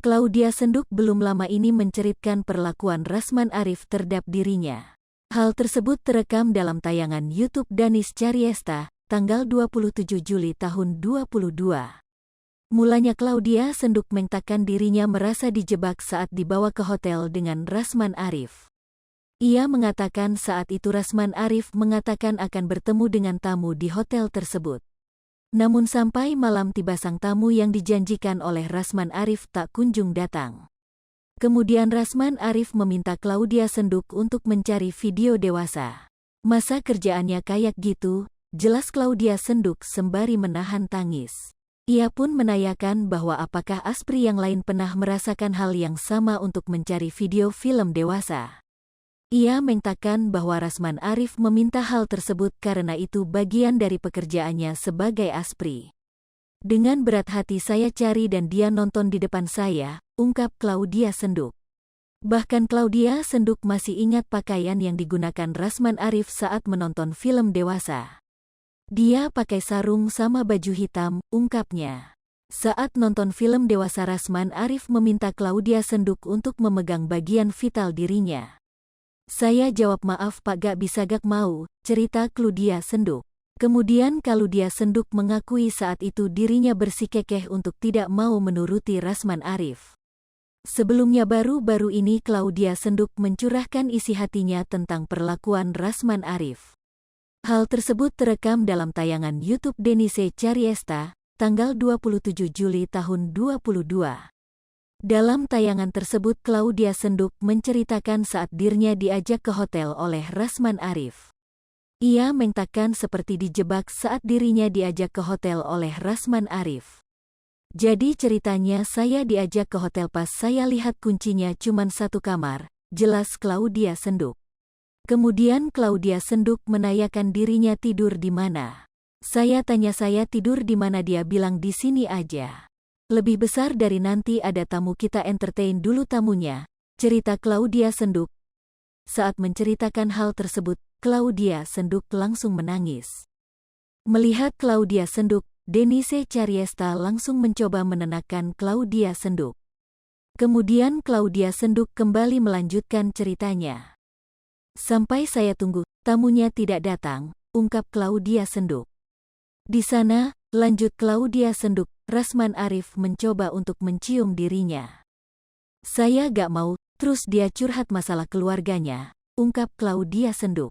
Claudia Senduk belum lama ini menceritakan perlakuan Rasman Arif terhadap dirinya. Hal tersebut terekam dalam tayangan YouTube Danis Caryesta, tanggal 27 Juli tahun 2022. Mulanya Claudia Senduk mengatakan dirinya merasa dijebak saat dibawa ke hotel dengan Rasman Arif. Ia mengatakan saat itu Rasman Arif mengatakan akan bertemu dengan tamu di hotel tersebut. Namun sampai malam tiba sang tamu yang dijanjikan oleh Rasman Arif tak kunjung datang. Kemudian Rasman Arif meminta Claudia Senduk untuk mencari video dewasa. Masa kerjaannya kayak gitu, jelas Claudia Senduk sembari menahan tangis. Ia pun menanyakan bahwa apakah Aspri yang lain pernah merasakan hal yang sama untuk mencari video film dewasa. Ia mengatakan bahwa Rasman Arif meminta hal tersebut karena itu bagian dari pekerjaannya sebagai Aspri. Dengan berat hati saya cari dan dia nonton di depan saya, ungkap Claudia Senduk. Bahkan Claudia Senduk masih ingat pakaian yang digunakan Rasman Arif saat menonton film dewasa. Dia pakai sarung sama baju hitam, ungkapnya. Saat nonton film dewasa Rasman Arif meminta Claudia Senduk untuk memegang bagian vital dirinya. Saya jawab maaf pak gak bisa gak mau, cerita Claudia Senduk. Kemudian Claudia Senduk mengakui saat itu dirinya bersikekeh untuk tidak mau menuruti Rasman Arif. Sebelumnya baru-baru ini Claudia Senduk mencurahkan isi hatinya tentang perlakuan Rasman Arif. Hal tersebut terekam dalam tayangan YouTube Danis Caryesta, tanggal 27 Juli tahun 2022. Dalam tayangan tersebut Claudia Senduk menceritakan saat dirinya diajak ke hotel oleh Rasman Arif. Ia mengatakan seperti dijebak saat dirinya diajak ke hotel oleh Rasman Arif. Jadi ceritanya saya diajak ke hotel pas saya lihat kuncinya cuman satu kamar, jelas Claudia Senduk. Kemudian Claudia Senduk menanyakan dirinya tidur di mana. Saya tanya saya tidur di mana, dia bilang di sini aja. Lebih besar dari nanti ada tamu kita entertain dulu tamunya, cerita Claudia Senduk. Saat menceritakan hal tersebut, Claudia Senduk langsung menangis. Melihat Claudia Senduk, Danis Caryesta langsung mencoba menenangkan Claudia Senduk. Kemudian Claudia Senduk kembali melanjutkan ceritanya. Sampai saya tunggu, tamunya tidak datang, ungkap Claudia Senduk. Di sana, lanjut Claudia Senduk, Rasman Arif mencoba untuk mencium dirinya. Saya gak mau, terus dia curhat masalah keluarganya, ungkap Claudia Senduk.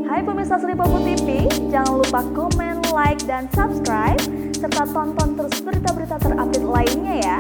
Hai pemirsa Sri Popo TV, jangan lupa komen, like, dan subscribe, serta tonton terus berita-berita terupdate lainnya ya.